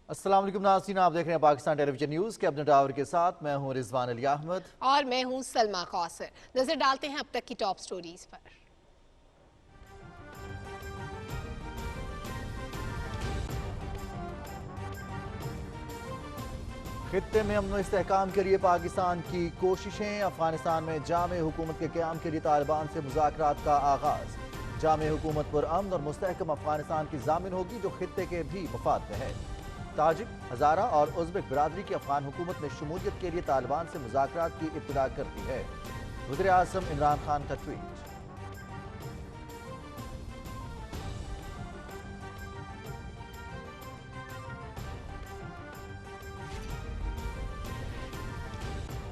السلام علیکم ناظرین، آپ دیکھ رہے ہیں پاکستان ٹیلی ویژن نیوز کے اپنے ٹاور کے ساتھ میں ہوں رضوان علی احمد اور میں ہوں سلما قاصر۔ نظر ڈالتے ہیں اب تک کی ٹاپ سٹوریز پر۔ خطے میں امن و استحکام کے لیے پاکستان کی کوششیں، افغانستان میں جامع حکومت کے قیام کے لیے طالبان سے مذاکرات کا آغاز۔ جامع حکومت پر امن اور مستحکم افغانستان کی ضامن ہوگی جو خطے کے بھی مفاد میں ہے۔ تاجک، ہزارہ اور ازبک برادری کی افغان حکومت میں شمولیت کے لیے طالبان سے مذاکرات کی ابتدا کرتی ہے۔ وزیر اعظم عمران خان کا ٹویٹ۔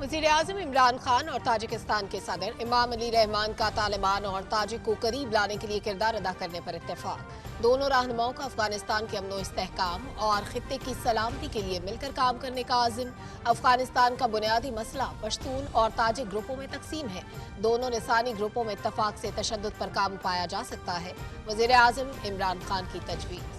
وزیر اعظم عمران خان اور تاجکستان کے صدر امام علی رحمان کا طالبان اور تاجک کو قریب لانے کے لیے کردار ادا کرنے پر اتفاق۔ دونوں رہنماؤں کا افغانستان کے امن و استحکام اور خطے کی سلامتی کے لیے مل کر کام کرنے کا عزم۔ افغانستان کا بنیادی مسئلہ پشتون اور تاجک گروپوں میں تقسیم ہے۔ دونوں لسانی گروپوں میں اتفاق سے تشدد پر قابو پایا جا سکتا ہے۔ وزیر اعظم عمران خان کی تجویز۔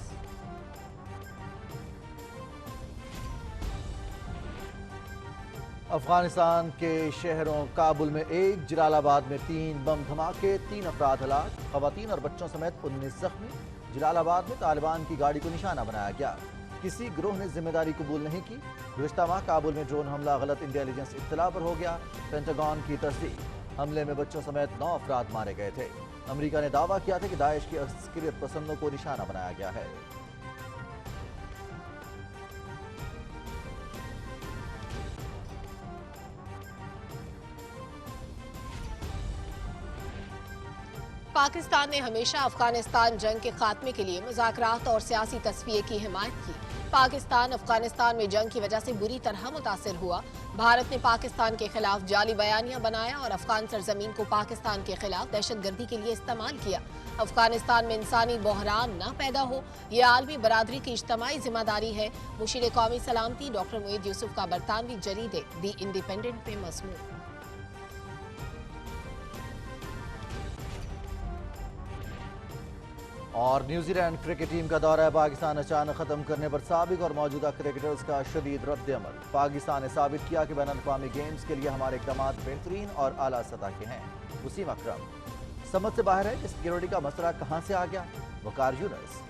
افغانستان کے شہروں کابل میں 1، جلال آباد میں 3 بم دھماکے، 3 افراد ہلاک، خواتین اور بچوں سمیت 19 زخمی۔ جلال آباد میں طالبان کی گاڑی کو نشانہ بنایا گیا، کسی گروہ نے ذمہ داری قبول نہیں کی۔ گزشتہ ماہ کابل میں ڈرون حملہ غلط انٹیلیجنس اطلاع پر ہو گیا، پینٹاگون کی تصدیق۔ حملے میں بچوں سمیت 9 افراد مارے گئے تھے۔ امریکہ نے دعویٰ کیا تھا کہ داعش کے عسکریت پسندوں کو نشانہ بنایا گیا ہے۔ پاکستان نے ہمیشہ افغانستان جنگ کے خاتمے کے لیے مذاکرات اور سیاسی تصفیے کی حمایت کی۔ پاکستان افغانستان میں جنگ کی وجہ سے بری طرح متاثر ہوا۔ بھارت نے پاکستان کے خلاف جعلی بیانیہ بنایا اور افغان سرزمین کو پاکستان کے خلاف دہشت گردی کے لیے استعمال کیا۔ افغانستان میں انسانی بحران نہ پیدا ہو، یہ عالمی برادری کی اجتماعی ذمہ داری ہے۔ مشیر قومی سلامتی ڈاکٹر معید یوسف کا برطانوی جریدے دی انڈیپینڈنٹ میں مضمون۔ اور نیوزی لینڈ کرکٹ ٹیم کا دورہ پاکستان اچانک ختم کرنے پر سابق اور موجودہ کرکٹرز کا شدید رد عمل۔ پاکستان نے ثابت کیا کہ بین الاقوامی گیمز کے لیے ہمارے اقدامات بہترین اور اعلیٰ سطح کے ہیں۔ وسیم اکرم سمجھ سے باہر ہے کہ سیکیورٹی کا مسئلہ کہاں سے آ گیا۔ وقار یونس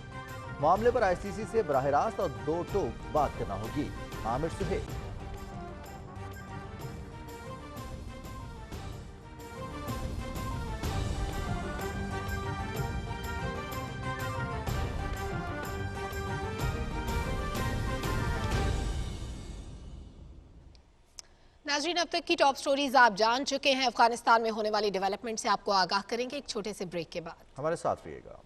معاملے پر ICC سے براہ راست اور دو ٹوک بات کرنا ہوگی۔ عامر سہیل ناظرین، اب تک کی ٹاپ سٹوریز آپ جان چکے ہیں۔ افغانستان میں ہونے والی ڈیولپمنٹ سے آپ کو آگاہ کریں گے ایک چھوٹے سے بریک کے بعد۔ ہمارے ساتھ رہیے گا۔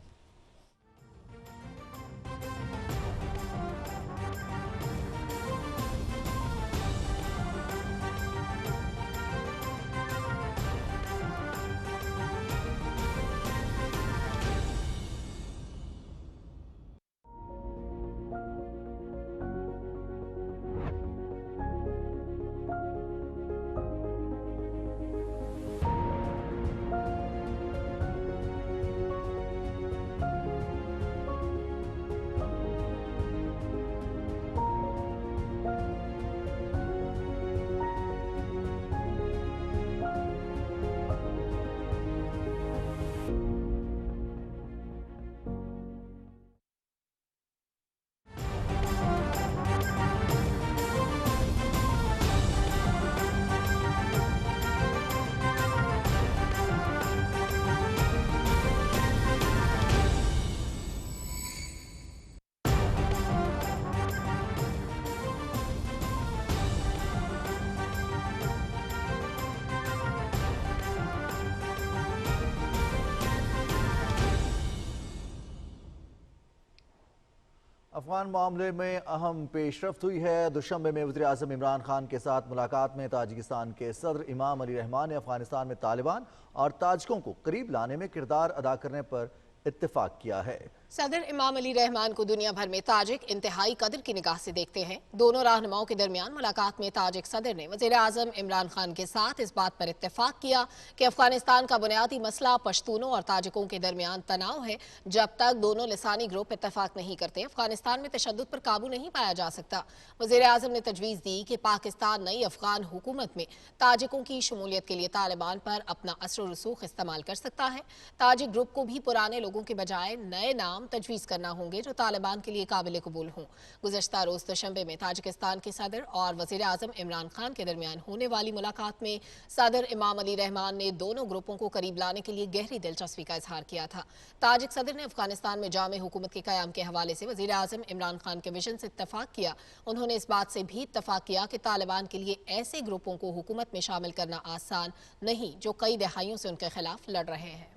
افغان معاملے میں اہم پیش رفت ہوئی ہے۔ دوشنبے میں وزیر اعظم عمران خان کے ساتھ ملاقات میں تاجکستان کے صدر امام علی رحمان نے افغانستان میں طالبان اور تاجکوں کو قریب لانے میں کردار ادا کرنے پر इत्तेफाक किया है। सदर इमाम अली रहमान को दुनिया भर में ताजिक इंतहाई कदर की निगाह से देखते हैं। दोनों रहनुमाओं के दरमियान मुलाकात में ताजिक सदर ने वज़ीर आज़म इमरान खान के साथ इस बात पर इत्तेफाक किया कि अफगानिस्तान का बुनियादी मसला पश्तूनों और ताजिकों के दरमियान तनाव है। जब तक दोनों लिसानी ग्रुप इत्तेफाक नहीं करते, अफगानिस्तान में तशद्दुद पर काबू नहीं पाया जा सकता। वज़ीर आज़म ने तजवीज़ दी कि पाकिस्तान नई अफगान हुकूमत में ताजिकों की शमूलियत के लिए तालिबान पर अपना असर रसूख इस्तेमाल कर सकता है। ताजिक ग्रुप को भी पुराने लोगों के बजाय नए नाम तजवीज़ करना होंगे जो तालिबान के लिए काबिल कबूल हों। गुज़श्ता रोज़ दुशंबे में ताजिकिस्तान के सदर और वज़ीर आज़म इमरान खान के दरमियान होने वाली मुलाकात में सदर इमाम अली रहमान ने दोनों ग्रुपों को करीब लाने के लिए गहरी दिलचस्पी का इजहार किया था। ताजिक सदर ने अफगानिस्तान में जामे हुकूमत के क़याम के हवाले से वज़ीर आज़म इमरान खान के विजन से इत्तफाक किया। उन्होंने इस बात से भी इत्तफाक किया कि तालिबान के लिए ऐसे ग्रुपों को हुकूमत में शामिल करना आसान नहीं जो कई दहाइयों से उनके खिलाफ लड़ रहे हैं।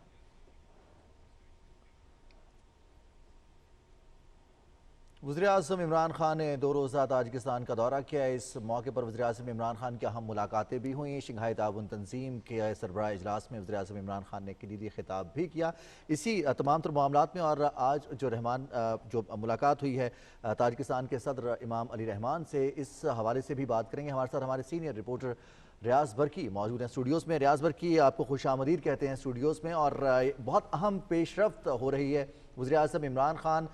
वज़ीर-ए-आज़म इमरान खान ने 2 रोज़ा ताजिकिस्तान का दौरा किया। इस मौके पर वज़ीर-ए-आज़म इमरान खान की अहम मुलाकातें भी हुई। शंघाई ताउन तंजीम के सरबराह इजलास में वज़ीर-ए-आज़म इमरान खान ने कलीदी खिताब भी किया। इसी तमाम तर मामलात में और आज जो मुलाकात हुई है ताजिकिस्तान के सदर इमाम अली रहमान से, इस हवाले से भी बात करेंगे। हमारे साथ हमारे सीनियर रिपोर्टर रियाज बरकी मौजूद हैं स्टूडियोज़ में। रियाज बरकी, आपको खुशामदीद कहते हैं स्टूडियोज़ में। और बहुत अहम पेशरफ्त हो रही है। वज़ीर-ए-आज़म इमरान खान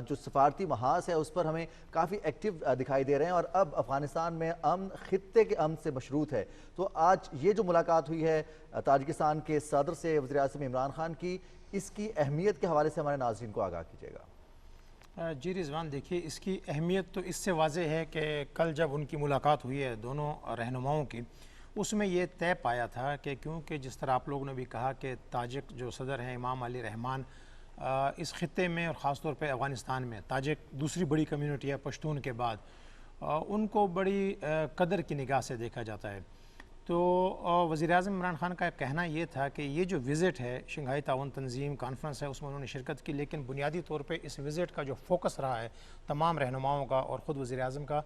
जो सफारती महाज है उस पर हमें काफ़ी एक्टिव दिखाई दे रहे हैं और अब अफ़गानिस्तान में अमन खित्ते के अमन से मशरूत है। तो आज ये जो मुलाकात हुई है ताजिकिस्तान के सदर से वज़ीर-ए-आज़म इमरान खान की, इसकी अहमियत के हवाले से हमारे नाज़रीन को आगाह कीजिएगा। जी रिजवान, देखिए इसकी अहमियत तो इससे वाज़ेह है कि कल जब उनकी मुलाकात हुई है दोनों रहनुमाओं की, उसमें ये तय पाया था कि क्योंकि जिस तरह आप लोगों ने भी कहा कि ताजिक जो सदर हैं इमाम अली रहमान इस ख़ित्ते में और ख़ास तौर पे अफ़गानिस्तान में ताजिक दूसरी बड़ी कम्युनिटी है पश्तून के बाद, उनको बड़ी कदर की निगाह से देखा जाता है। तो वज़ीर-ए-आज़म इमरान खान का कहना ये था कि ये जो विज़िट है शंघाई ताउन तंजीम कॉन्फ्रेंस है उसमें उन्होंने शिरकत की, लेकिन बुनियादी तौर पे इस विज़िट का जो फोकस रहा है तमाम रहनुमाओं का और ख़ुद वज़ीर-ए-आज़म का,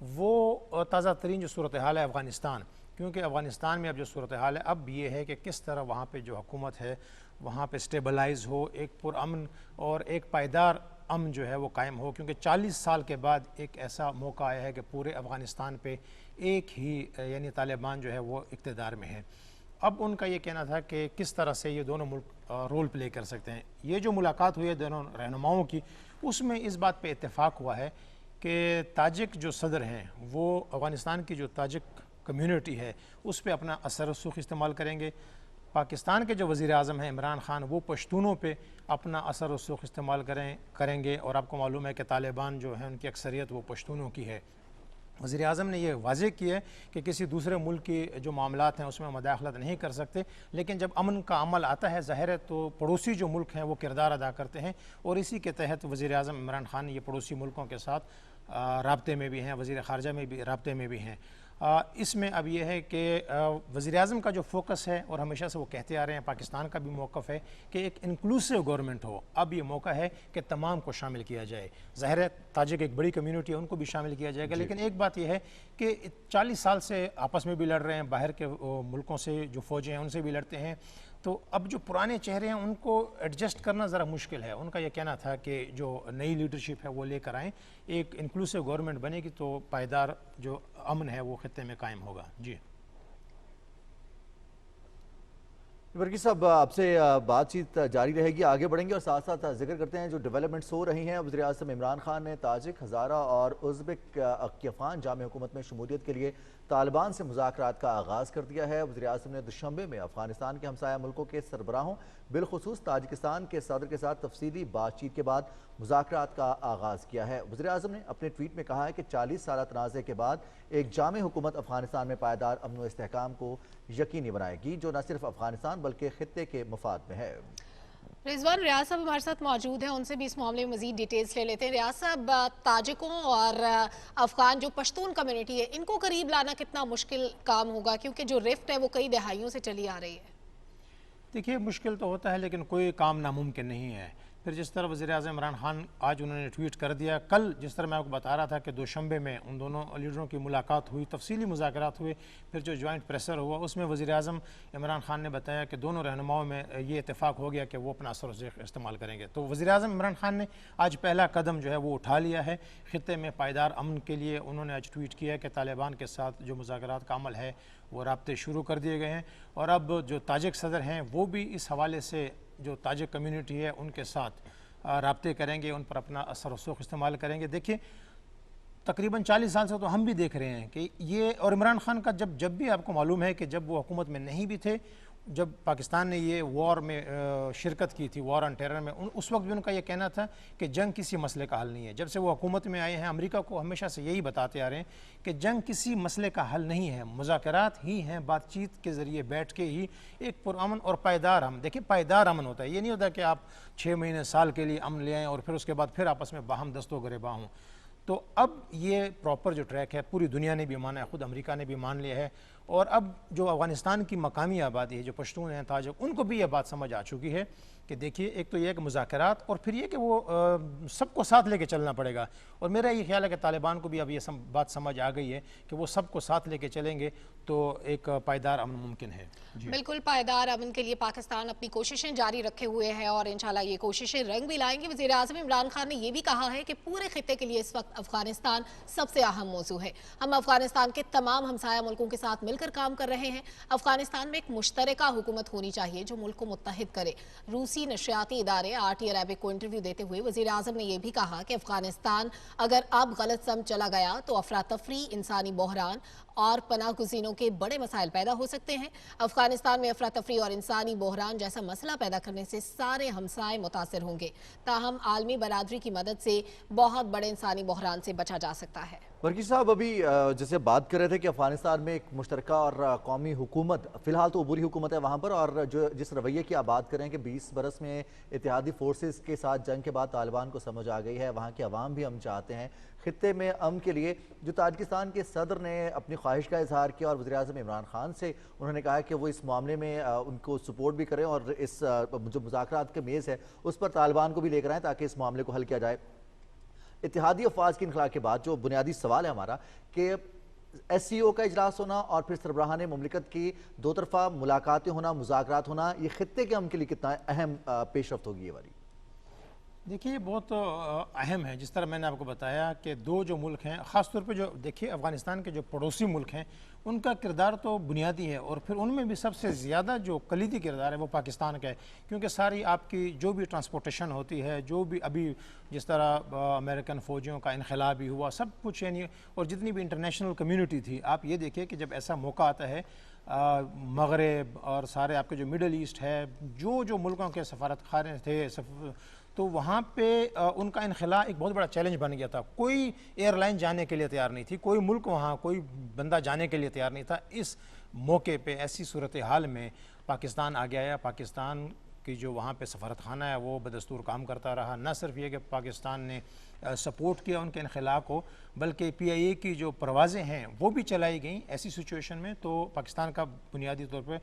वो ताज़ा तरीन जो सूरत हाल है अफ़गानिस्तान, क्योंकि अफ़गानिस्तान में अब जो सूरत हाल है अब ये है कि किस तरह वहाँ पे जो हुकूमत है वहाँ पे स्टेबलाइज़ हो, एक पुरअमन और एक पायदार अमन जो है वो कायम हो, क्योंकि 40 साल के बाद एक ऐसा मौका आया है कि पूरे अफ़गानिस्तान पे एक ही यानी तालिबान जो है वो इक़्तिदार में है। अब उनका ये कहना था कि किस तरह से ये दोनों मुल्क रोल प्ले कर सकते हैं। ये जो मुलाकात हुई है दोनों रहनुमाओं की, उसमें इस बात पे इत्तेफाक हुआ है कि ताजिक जो सदर हैं वो अफ़गानिस्तान की जो ताजिक कम्युनिटी है उस पर अपना असर रसूख इस्तेमाल करेंगे। पाकिस्तान के जो वज़ीर-ए-आज़म हैं इमरान खान, वो पश्तूनों पे अपना असर रसूख इस्तेमाल करेंगे और आपको मालूम है कि तालिबान जो है उनकी अक्सरियत वो पश्तूनों की है। वज़ीर-ए-आज़म ने यह वाज़ेह किया है कि किसी दूसरे मुल्क की जो मामलात हैं उसमें मदाखलत नहीं कर सकते, लेकिन जब अमन का अमल आता है ज़ाहिर है तो पड़ोसी जो मुल्क हैं वो किरदार अदा करते हैं, और इसी के तहत वज़ीर-ए-आज़म इमरान खान ये पड़ोसी मुल्कों के साथ राब्ते में भी हैं, वज़ीर ख़ारजा में भी राब्ते में भी हैं। इसमें अब यह है कि वज़ीर-ए-आज़म का जो फोकस है और हमेशा से वो कहते आ रहे हैं, पाकिस्तान का भी मौक़िफ़ है कि एक इंक्लूसिव गवर्नमेंट हो। अब ये मौका है कि तमाम को शामिल किया जाए। ज़ाहिर है ताजिक एक बड़ी कम्युनिटी है, उनको भी शामिल किया जाएगा, लेकिन एक बात यह है कि 40 साल से आपस में भी लड़ रहे हैं, बाहर के मुल्कों से जो फ़ौजें हैं उनसे भी लड़ते हैं, तो अब जो पुराने चेहरे हैं उनको एडजस्ट करना ज़रा मुश्किल है। उनका यह कहना था कि जो नई लीडरशिप है वो लेकर आएँ, एक इंक्लूसिव गवर्नमेंट बनेगी तो पायदार जो अमन है वो खित्ते में कायम होगा। जी बरकी साहब, आपसे बातचीत जारी रहेगी, आगे बढ़ेंगे और साथ साथ जिक्र करते हैं जो डेवलपमेंट्स हो रही हैं। वज़ीर-ए-आज़म इमरान खान ने ताजिक, हज़ारा और उज़्बेक अफ़गान जामे हुकूमत में शमूलियत के लिए तालिबान से मुज़ाकरात का आगाज़ कर दिया है। वज़ीर-ए-आज़म ने दुशंबे में अफ़गानिस्तान के हमसाया मुल्कों के सरबराहों बिलखुसूस ताजिकिस्तान के सदर के साथ तफसीली बातचीत के बाद मुज़ाकरात का आगाज़ किया है। वज़ीर-ए-आज़म ने अपने ट्वीट में कहा है कि 40 साल तनाज़े के बाद एक जामे हुकूमत अफ़गानिस्तान में पायदार अमन व इस्तेहकाम को यकीनी बनाएगी, जो न सिर्फ अफ़गानिस्तान बल्कि खित्ते के मफाद में है। रिजवान, रियाज साहब हमारे साथ मौजूद हैं, उनसे भी इस मामले में मज़ीद डिटेल्स ले लेते हैं। रियाज साहब, ताजिकों और अफ़गान जो पश्तून कम्युनिटी है इनको करीब लाना कितना मुश्किल काम होगा, क्योंकि जो रिफ्ट है वो कई दहाइयों से चली आ रही है? देखिए मुश्किल तो होता है लेकिन कोई काम नामुमकिन नहीं है, پھر جس طرح وزیر اعظم عمران خان آج انہوں نے ٹویٹ کر دیا، کل جس طرح میں آپ کو بتا رہا تھا کہ دوشنبے میں ان دونوں لیڈروں کی ملاقات ہوئی، تفصیلی مذاکرات ہوئے، پھر جو جوائنٹ پریسر ہوا اس میں وزیر اعظم عمران خان نے بتایا کہ دونوں رہنماؤں میں یہ اتفاق ہو گیا کہ وہ اپنا اثر و ذیق استعمال کریں گے۔ تو وزیر اعظم عمران خان نے آج پہلا قدم جو ہے وہ اٹھا لیا ہے خطے میں پائیدار امن کے لیے۔ انہوں نے آج ٹویٹ کیا کہ طالبان کے ساتھ جو مذاکرات کا عمل ہے وہ رابطے شروع کر دیے گئے ہیں، اور اب جو تاجک صدر ہیں وہ بھی اس حوالے سے جو تاجک کمیونٹی ہے ان کے ساتھ رابطے کریں گے، ان پر اپنا اثر و رسوخ استعمال کریں گے۔ دیکھیے تقریباً 40 سال سے تو ہم بھی دیکھ رہے ہیں کہ یہ، اور عمران خان کا جب بھی آپ کو معلوم ہے کہ جب وہ حکومت میں نہیں بھی تھے، جب پاکستان نے یہ وار میں شرکت کی تھی، وار آن ٹیرر میں، اس وقت بھی ان کا یہ کہنا تھا کہ جنگ کسی مسئلے کا حل نہیں ہے۔ جب سے وہ حکومت میں آئے ہیں امریکہ کو ہمیشہ سے یہی بتاتے آ رہے ہیں کہ جنگ کسی مسئلے کا حل نہیں ہے، مذاکرات ہی ہیں، بات چیت کے ذریعے بیٹھ کے ہی ایک پرامن اور پائیدار امن، دیکھیں پائیدار امن ہوتا ہے، یہ نہیں ہوتا کہ آپ 6 مہینے سال کے لیے امن لے آئیں اور پھر اس کے بعد پھر آپس میں باہم دست و گریباں ہوں۔ تو اب یہ پراپر جو ٹریک ہے پوری دنیا نے بھی مانا ہے، خود امریکہ نے بھی مان لیا ہے، اور اب جو افغانستان کی مقامی آبادی ہے، جو پشتون ہیں، تاجک، ان کو بھی یہ بات سمجھ آ چکی ہے کہ دیکھیے ایک تو یہ ہے کہ مذاکرات، اور پھر یہ کہ وہ سب کو ساتھ لے کے چلنا پڑے گا، اور میرا یہ خیال ہے کہ طالبان کو بھی اب یہ بات سمجھ آ گئی ہے کہ وہ سب کو ساتھ لے کے چلیں گے تو ایک پائیدار امن ممکن ہے۔ بالکل پائیدار امن کے لیے پاکستان اپنی کوششیں جاری رکھے ہوئے ہے اور انشاءاللہ یہ کوششیں رنگ بھی لائیں گے۔ وزیر اعظم عمران خان نے یہ بھی کہا ہے کہ پورے خطے کے لیے اس وقت افغانستان سب سے اہم موضوع ہے، ہم افغانستان کے تمام ہمسایہ ملکوں کے ساتھ مل کر کام کر رہے ہیں، افغانستان میں ایک مشترکہ حکومت ہونی چاہیے جو ملک کو متحد کرے۔ روسی نشریاتی ادارے RT عربک کو انٹرویو دیتے ہوئے وزیر اعظم نے یہ بھی کہا کہ افغانستان اگر اب غلط سمت چلا گیا تو افراتفری، انسانی بحران اور پناہ گزینوں کے بڑے مسائل پیدا ہو سکتے ہیں۔ افغانستان میں افراتفری اور انسانی بحران جیسا مسئلہ پیدا کرنے سے سارے ہمسائے متاثر ہوں گے، تاہم عالمی برادری کی مدد سے بہت بڑے انسانی بحران سے بچا جا سکتا ہے۔ برکی صاحب ابھی جیسے بات کر رہے تھے کہ افغانستان میں ایک مشترکہ اور قومی حکومت، فی الحال تو عبوری حکومت ہے وہاں پر، اور جس رویے کی آپ بات کریں کہ 20 برس میں اتحادی فورسز کے ساتھ جنگ کے بعد طالبان کو سمجھ آ گئی ہے، وہاں کے عوام بھی ہم چاہتے ہیں خطے میں امن کے لیے، جو تاجکستان کے صدر نے اپنی خواہش کا اظہار کیا اور وزیر اعظم عمران خان سے انہوں نے کہا کہ وہ اس معاملے میں ان کو سپورٹ بھی کریں اور اس جو مذاکرات کے میز ہے اس پر طالبان کو بھی لے کر آئیں تاکہ اس معاملے کو حل کیا جائے۔ اتحادی افواج کے انخلا کے بعد جو بنیادی سوال ہے ہمارا کہ SCO کا اجلاس ہونا اور پھر سربراہان مملکت کی دو طرفہ ملاقاتیں ہونا، مذاکرات ہونا، یہ خطے کے امن کے لیے کتنا اہم پیش رفت ہوگی یہ والی؟ دیکھیے بہت اہم ہے، جس طرح میں نے آپ کو بتایا کہ دو جو ملک ہیں، خاص طور پہ جو دیکھیے افغانستان کے جو پڑوسی ملک ہیں ان کا کردار تو بنیادی ہے، اور پھر ان میں بھی سب سے زیادہ جو کلیدی کردار ہے وہ پاکستان کا ہے، کیونکہ ساری آپ کی جو بھی ٹرانسپورٹیشن ہوتی ہے، جو بھی ابھی جس طرح امریکن فوجیوں کا انخلا بھی ہوا، سب کچھ یعنی، اور جتنی بھی انٹرنیشنل کمیونٹی تھی، آپ یہ دیکھیں کہ جب ایسا موقع آتا ہے مغرب اور سارے آپ کے جو مڈل ایسٹ ہے، جو ملکوں کے سفارت خانے تھے تو وہاں پہ ان کا انخلا ایک بہت بڑا چیلنج بن گیا تھا، کوئی ایئر لائن جانے کے لیے تیار نہیں تھی، کوئی ملک وہاں کوئی بندہ جانے کے لیے تیار نہیں تھا۔ اس موقع پہ ایسی صورتحال میں پاکستان آگے آیا، پاکستان کی جو وہاں پہ سفارت خانہ ہے وہ بدستور کام کرتا رہا، نہ صرف یہ کہ پاکستان نے سپورٹ کیا ان کے انخلا کو، بلکہ PIA کی جو پروازیں ہیں وہ بھی چلائی گئیں ایسی سچویشن میں۔ تو پاکستان کا بنیادی طور پہ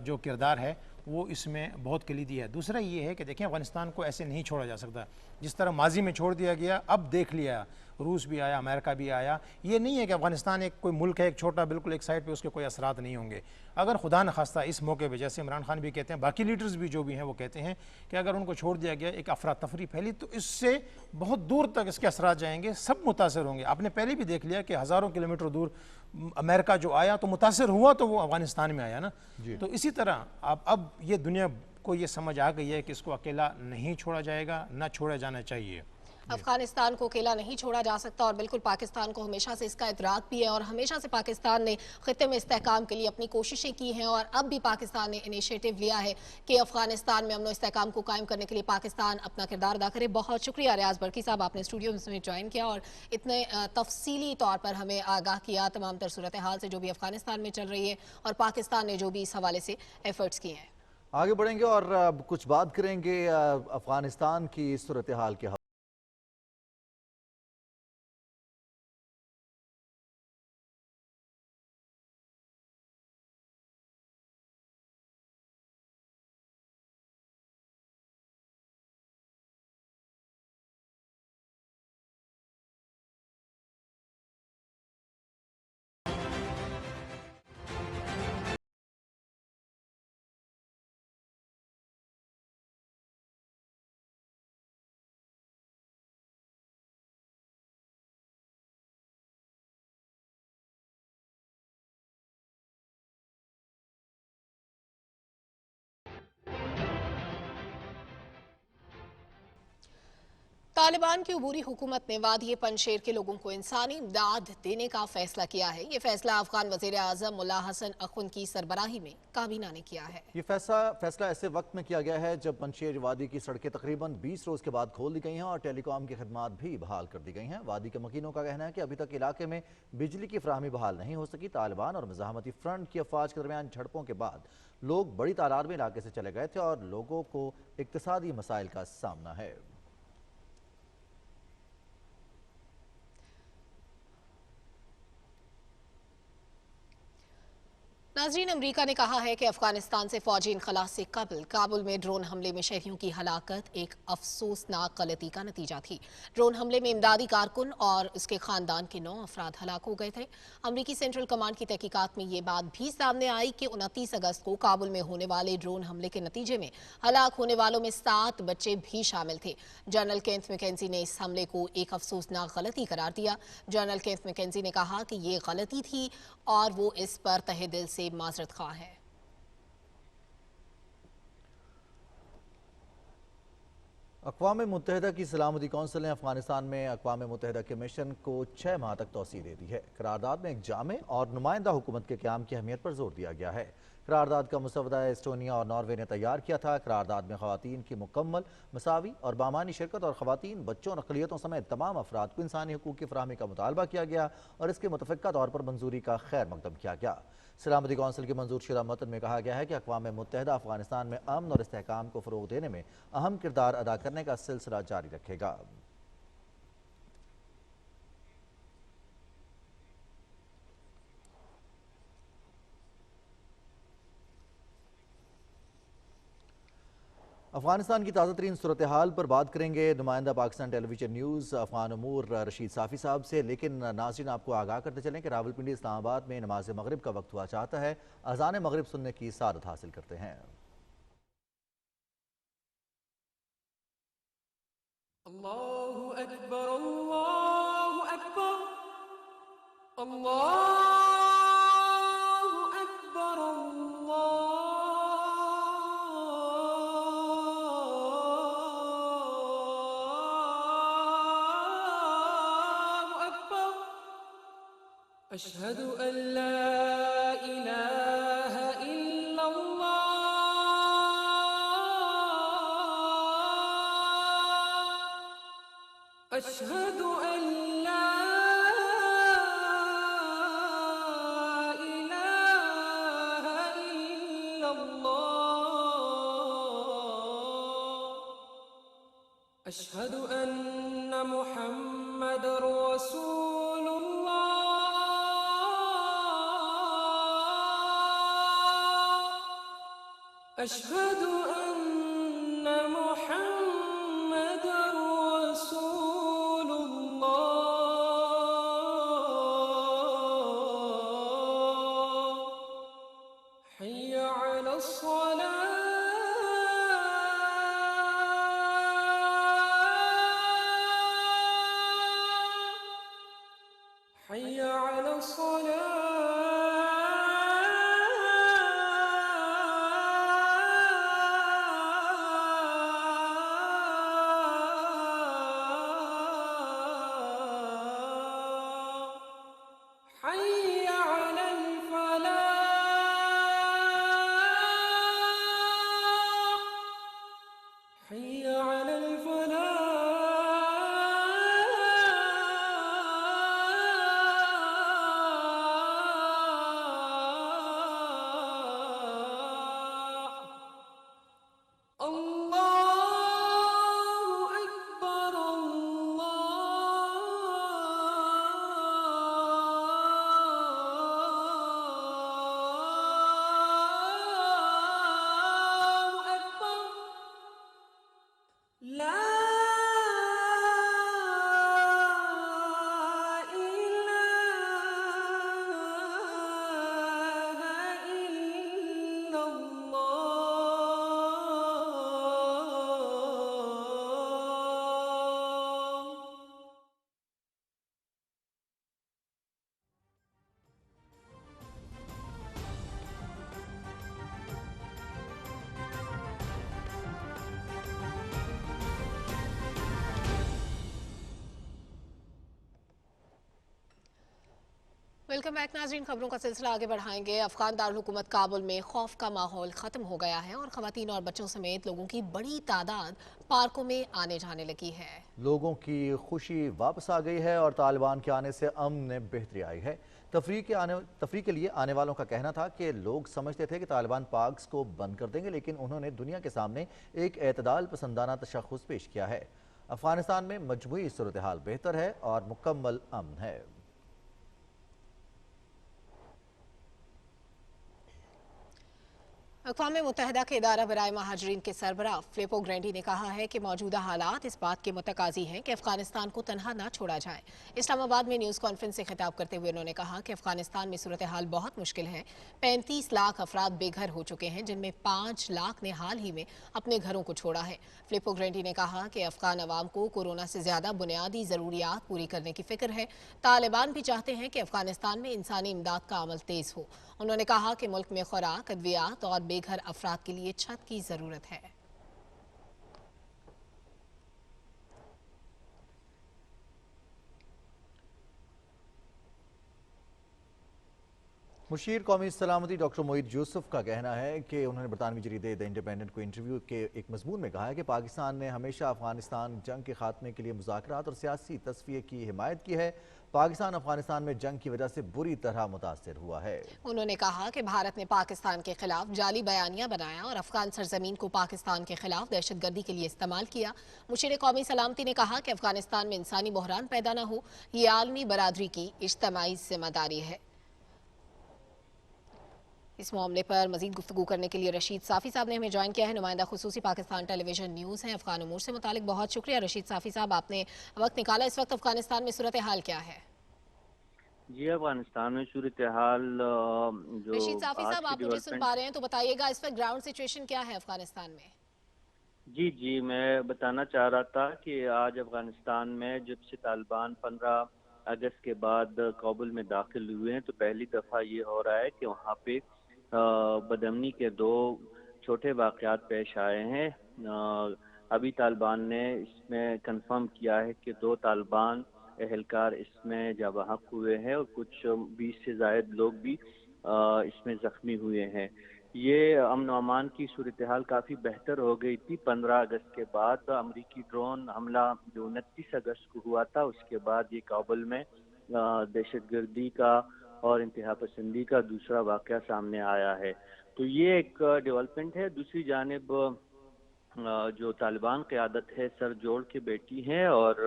جو کردار ہے وہ اس میں بہت کلیدی ہے۔ دوسرا یہ ہے کہ دیکھیں افغانستان کو ایسے نہیں چھوڑا جا سکتا، جس طرح ماضی میں چھوڑ دیا گیا، اب دیکھ لیا، روس بھی آیا، امریکہ بھی آیا، یہ نہیں ہے کہ افغانستان ایک کوئی ملک ہے ایک چھوٹا بالکل ایک سائڈ پہ اس کے کوئی اثرات نہیں ہوں گے۔ اگر خدا نخواستہ اس موقع پہ جیسے عمران خان بھی کہتے ہیں، باقی لیڈرز بھی جو بھی ہیں وہ کہتے ہیں کہ اگر ان کو چھوڑ دیا گیا، ایک افراتفری پھیلی تو اس سے بہت دور تک اس کے اثرات جائیں گے، سب متاثر ہوں گے۔ آپ نے پہلے بھی دیکھ لیا کہ ہزاروں کلومیٹر دور امریکہ جو آیا تو متاثر ہوا تو وہ افغانستان میں آیا نا۔ تو اسی طرح اب یہ دنیا کو یہ سمجھ آ گئی ہے کہ اس کو اکیلا نہیں چھوڑا جائے گا، نہ چھوڑا جانا چاہیے۔ افغانستان کو اکیلا نہیں چھوڑا جا سکتا، اور بالکل پاکستان کو ہمیشہ سے اس کا ادراک بھی ہے، اور ہمیشہ سے پاکستان نے خطے میں استحکام کے لیے اپنی کوششیں کی ہیں، اور اب بھی پاکستان نے انیشیٹو لیا ہے کہ افغانستان میں امن و استحکام کو قائم کرنے کے لیے پاکستان اپنا کردار ادا کرے۔ بہت شکریہ ریاض برقی صاحب، آپ نے اسٹوڈیو میں جوائن کیا اور اتنے تفصیلی طور پر ہمیں آگاہ کیا تمام تر صورتحال سے جو بھی افغانستان میں چل رہی ہے، اور پاکستان نے جو بھی اس حوالے سے ایفرٹس کیے ہیں۔ آگے بڑھیں گے اور کچھ بات کریں گے افغانستان کی صورتحال کے حوالے तालिबान की अबूरी हुकूमत ने वादी पंजशेर के लोगों को इंसानी इमदाद देने का फैसला किया है। ये फैसला अफगान वजीर आजम मुल्ला हसन अख्उंद की सरबराही में काबीना ने किया है। ये फैसला ऐसे वक्त में किया गया है जब पंजशेर वादी की सड़कें तकरीबन 20 रोज के बाद खोल दी गई हैं और टेलीकॉम की खदमात भी बहाल कर दी गई हैं। वादी के मकीनों का कहना है कि अभी तक इलाके में बिजली की फराहमी बहाल नहीं हो सकी। तालिबान और मज़ाहमती फ्रंट की अफवाज के दरमियान झड़पों के बाद लोग बड़ी तादाद में इलाके से चले गए थे और लोगों को इक्तिसादी मसाइल का सामना है। नाज़रीन, अमरीका ने कहा है कि अफगानिस्तान से फौजी इनखला से कबल काबुल में ड्रोन हमले में शहरियों की हलाकत एक अफसोसनाक गलती का नतीजा थी। ड्रोन हमले में इमदादी कारकुन और उसके खानदान के 9 अफराद हलाक हो गए थे। अमरीकी सेंट्रल कमांड की तहकीकात में ये बात भी सामने आई कि 29 अगस्त को काबुल में होने वाले ड्रोन हमले के नतीजे में हलाक होने वालों में 7 बच्चे भी शामिल थे। जनरल केंथ मैकेंजी ने इस हमले को एक अफसोसनाक गलती करार दिया। जनरल केंथ मैकेंजी ने कहा कि ये गलती थी और वो इस पर तहे दिल से माजरत खा है। अक़वाम मुत्तहिदा की सलामती कौंसिल ने अफगानिस्तान में अक़वाम मुत्तहिदा के मिशन को 6 माह तक तौसीह दे दी है। करारदाद में एक जामे और नुमाइंदा हुकूमत के क़याम की अहमियत पर जोर दिया गया है। करारदाद का मुसवदा एस्टोनिया और नॉर्वे ने तैयार किया था। करारदाद में ख़वातीन की मुकम्मल मसावी और बामानी शिरकत और ख़वातीन, बच्चों और अक़लियतों समेत तमाम अफराद को इंसानी हकूक़ की फ़राहमी का मुतालबा किया गया और इसके मुतफ़िक़ा तौर पर मंजूरी का खैर मकदम किया गया। सलामती कौंसिल की मंजूर शुदा मतन में कहा गया है कि अक़वाम मुत्तहिदा अफ़गानिस्तान में अमन और इस्तेहकाम को फ़रोग़ देने में अहम किरदार अदा करने का सिलसिला जारी रखेगा। अफगानिस्तान की ताज़ा तरीन सूरत हाल पर बात करेंगे नुमाइंदा पाकिस्तान टेलीविजन न्यूज़ अफगान अमूर रशीद साफ़ी साहब से। लेकिन नाज़रीन, आपको आगाह करते चलें कि रावलपिंडी इस्लामाबाद में नमाज मगरिब का वक्त हुआ चाहता है। अज़ान मगरिब सुनने की सादत हासिल करते हैं। अल्लाहु अकबर, अल्लाहु अकबर, अल्लाहु अकबर, अशहदु अल्ला इलाहा इल्लल्लाह, अशहदु अल्ला इलाहा इल्लल्लाह, अशहदु अन्ना मुहम्मदर रसूलुल्लाह, अशहदु अन्ना मुहम्मदर रसूलुल्लाह, हय्या अलस सलाह, हय्या अलस सलाह। حي على الفلاح، حي على الفلاح. वेलकम बैक नाज़रीन। खबरों का सिलसिला आगे बढ़ाएंगे। अफगान दारुल-हुकूमत काबुल में खौफ का माहौल खत्म हो गया है और खवातीन और बच्चों समेत लोगों की बड़ी तादाद पार्कों में आने जाने लगी है। लोगों की खुशी वापस आ गई है और तालिबान के आने से अमन में बेहतरी आई है। तफरीह के लिए आने वालों का कहना था कि लोग समझते थे कि तालिबान पार्क्स को बंद कर देंगे, लेकिन उन्होंने दुनिया के सामने एक एतदाल पसंदाना तशख़्ख़ुस पेश किया है। अफगानिस्तान में मजमूई सूरत हाल बेहतर है और मुकम्मल अमन है। अक़वाम मुत्तहिदा के इदारा बराए महाजरीन के सरबराह फिलिपो ग्रैंडी ने कहा है कि मौजूदा हालात इस बात के मुतकाज़ी हैं कि अफगानिस्तान को तनहा न छोड़ा जाए। इस्लामाबाद में न्यूज़ कॉन्फ्रेंस से खिताब करते हुए उन्होंने कहा कि अफगानिस्तान में सूरत हाल बहुत मुश्किल है। 35 लाख अफराद बेघर हो चुके हैं, जिनमें 5 लाख ने हाल ही में अपने घरों को छोड़ा है। फिलिपो ग्रैंडी ने कहा कि अफगान अवाम को कोरोना से ज़्यादा बुनियादी ज़रूरियात पूरी करने की फ़िक्र है। तालिबान भी चाहते हैं कि अफगानिस्तान में इंसानी इमदाद का अमल तेज़ हो। उन्होंने कहा कि मुल्क में खुराक, अद्वियात और बेघर अफराद के लिए छत की जरूरत है। मुशीर कौमी सलामती डॉक्टर मोईद यूसुफ का कहना है कि उन्होंने बरतानवी जरीदे द इंडिपेंडेंट को इंटरव्यू के एक मजमून में कहा है कि पाकिस्तान ने हमेशा अफगानिस्तान जंग के खात्मे के लिए मुज़ाकरात और सियासी तस्फिये की हिमायत की है। पाकिस्तान अफगानिस्तान में जंग की वजह से बुरी तरह मुतासिर हुआ है। उन्होंने कहा कि भारत ने पाकिस्तान के खिलाफ जाली बयानिया बनाया और अफगान सरजमीन को पाकिस्तान के खिलाफ दहशतगर्दी के लिए इस्तेमाल किया। मुशीर कौमी सलामती ने कहा कि अफगानिस्तान में इंसानी बहरान पैदा न हो, ये आलमी बरादरी की इज्तिमाई जिम्मेदारी है। इस मामले पर मजीद गुफ्तगू करने के लिए रशीद साफ़ी साहब ने हमें ज्वाइन किया है। नुमाइंदा खुसूसी पाकिस्तान टेलीविजन न्यूज़ हैं अफगान उमूर से मुतालिक। बहुत शुक्रिया रशीद साफ़ी साहब, आपने वक्त निकाला। इस वक्त अफगानिस्तान में सूरत हाल क्या है? जी, अफगानिस्तान में सूरत हाल जो रशीद साफ़ी आज साहब, की आप मुझे सुन पा रहे हैं तो बताइएगा इस वक्त ग्राउंड सिचुएशन क्या है अफगानिस्तान में? जी मैं बताना चाह रहा था कि आज अफगानिस्तान में जब से तालिबान 15 अगस्त के बाद काबुल में दाखिल हुए हैं तो पहली दफ़ा ये हो रहा है कि वहाँ पे बदअमनी के 2 छोटे वाक़यात पेश आए हैं। अभी तालिबान ने इसमें कंफर्म किया है कि 2 तालिबान एहलकार इसमें जवाब हुए हैं और कुछ 20 से ज़ायद लोग भी इसमें ज़ख्मी हुए हैं। ये अमन अमान की सूरत हाल काफ़ी बेहतर हो गई थी 15 अगस्त के बाद। अमरीकी ड्रोन हमला जो 29 अगस्त को हुआ था, उसके बाद ये काबुल में दहशतगर्दी का और इंतहा पसंदी का दूसरा वाक़या सामने आया है। तो ये एक डेवलपमेंट है। दूसरी जानिब जो तालिबान क़यादत है सर जोड़ के बैठी है और